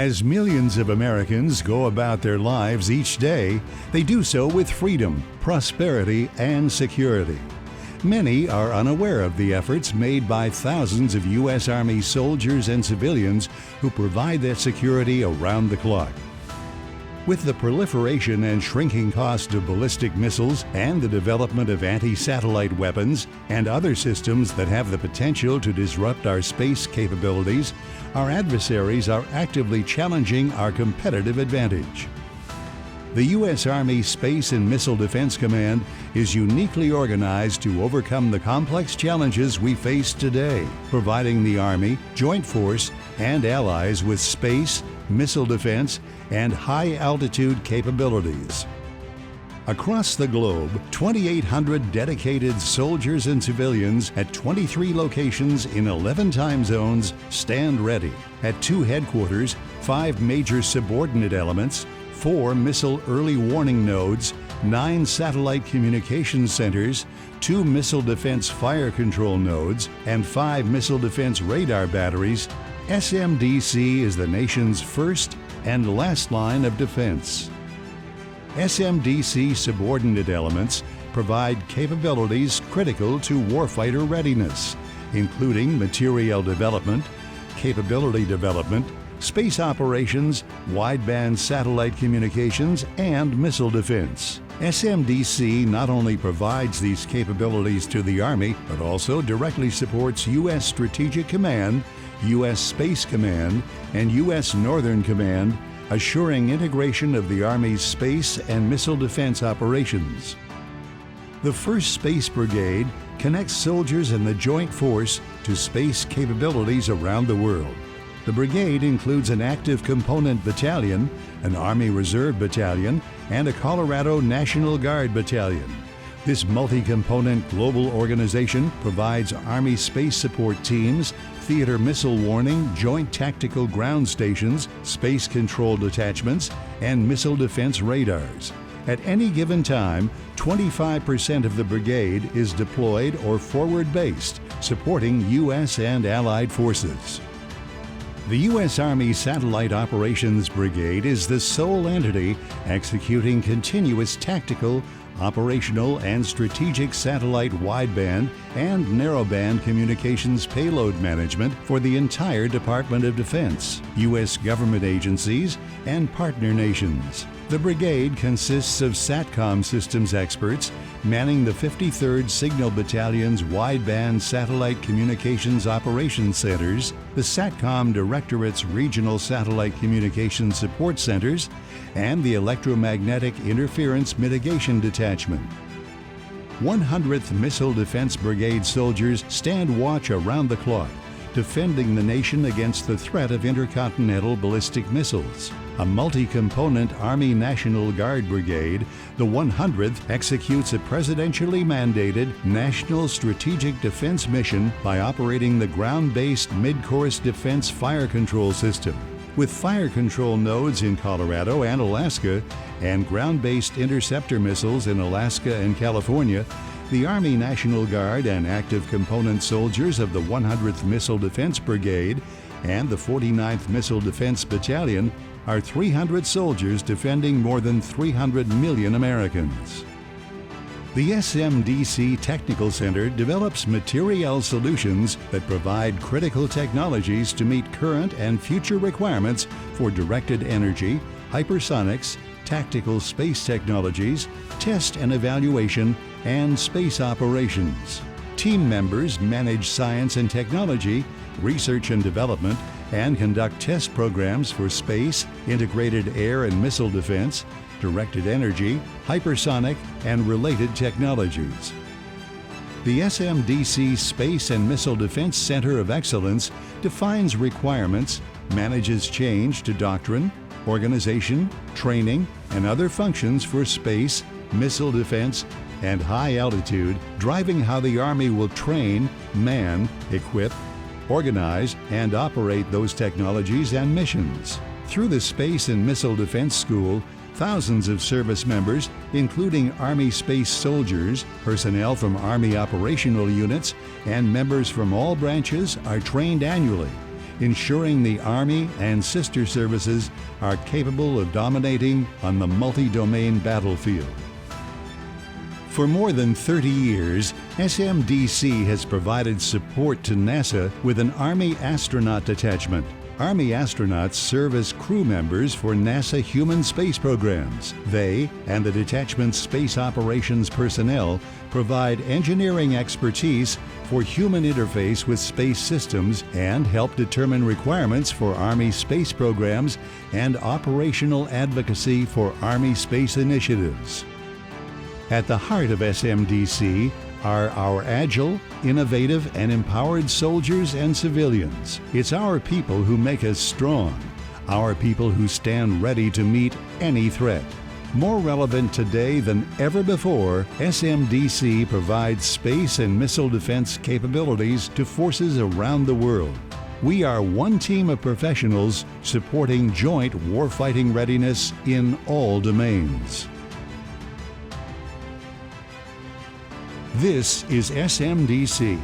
As millions of Americans go about their lives each day, they do so with freedom, prosperity, and security. Many are unaware of the efforts made by thousands of U.S. Army soldiers and civilians who provide that security around the clock. With the proliferation and shrinking cost of ballistic missiles and the development of anti-satellite weapons and other systems that have the potential to disrupt our space capabilities, our adversaries are actively challenging our competitive advantage. The U.S. Army Space and Missile Defense Command is uniquely organized to overcome the complex challenges we face today, providing the Army, Joint Force, and allies with space, missile defense, and high-altitude capabilities. Across the globe, 2,800 dedicated soldiers and civilians at 23 locations in 11 time zones stand ready. At 2 headquarters, 5 major subordinate elements, 4 missile early warning nodes, 9 satellite communications centers, 2 missile defense fire control nodes, and 5 missile defense radar batteries, SMDC is the nation's first and last line of defense. SMDC subordinate elements provide capabilities critical to warfighter readiness, including materiel development, capability development, space operations, wideband satellite communications, and missile defense. SMDC not only provides these capabilities to the Army, but also directly supports U.S. Strategic Command, U.S. Space Command, and U.S. Northern Command, assuring integration of the Army's space and missile defense operations. The 1st Space Brigade connects soldiers in the Joint Force to space capabilities around the world. The brigade includes an active component battalion, an Army Reserve battalion, and a Colorado National Guard battalion. This multi-component global organization provides Army space support teams, theater missile warning, joint tactical ground stations, space control detachments, and missile defense radars. At any given time, 25% of the brigade is deployed or forward-based, supporting U.S. and allied forces. The U.S. Army Satellite Operations Brigade is the sole entity executing continuous tactical, operational, and strategic satellite wideband and narrowband communications payload management for the entire Department of Defense, U.S. government agencies, and partner nations. The brigade consists of SATCOM systems experts manning the 53rd Signal Battalion's wideband satellite communications operations centers, the SATCOM Directorate's regional satellite communications support centers, and the Electromagnetic Interference Mitigation Detachment. 100th Missile Defense Brigade soldiers stand watch around the clock, defending the nation against the threat of intercontinental ballistic missiles. A multi-component Army National Guard brigade, the 100th executes a presidentially mandated national strategic defense mission by operating the ground-based mid-course defense fire control system. With fire control nodes in Colorado and Alaska and ground-based interceptor missiles in Alaska and California, the Army National Guard and active component soldiers of the 100th Missile Defense Brigade and the 49th Missile Defense Battalion are 300 soldiers defending more than 300 million Americans. The SMDC Technical Center develops materiel solutions that provide critical technologies to meet current and future requirements for directed energy, hypersonics, tactical space technologies, test and evaluation, and space operations. Team members manage science and technology, research and development, and conduct test programs for space, integrated air and missile defense, directed energy, hypersonic, and related technologies. The SMDC Space and Missile Defense Center of Excellence defines requirements, manages change to doctrine, organization, training, and other functions for space, missile defense, and high altitude, driving how the Army will train, man, equip, organize, and operate those technologies and missions. Through the Space and Missile Defense School, thousands of service members, including Army space soldiers, personnel from Army operational units, and members from all branches are trained annually, ensuring the Army and sister services are capable of dominating on the multi-domain battlefield. For more than 30 years, SMDC has provided support to NASA with an Army astronaut detachment. Army astronauts serve as crew members for NASA human space programs. They and the detachment's space operations personnel provide engineering expertise for human interface with space systems and help determine requirements for Army space programs and operational advocacy for Army space initiatives. At the heart of SMDC are our agile, innovative, and empowered soldiers and civilians. It's our people who make us strong, our people who stand ready to meet any threat. More relevant today than ever before, SMDC provides space and missile defense capabilities to forces around the world. We are one team of professionals supporting joint warfighting readiness in all domains. This is SMDC.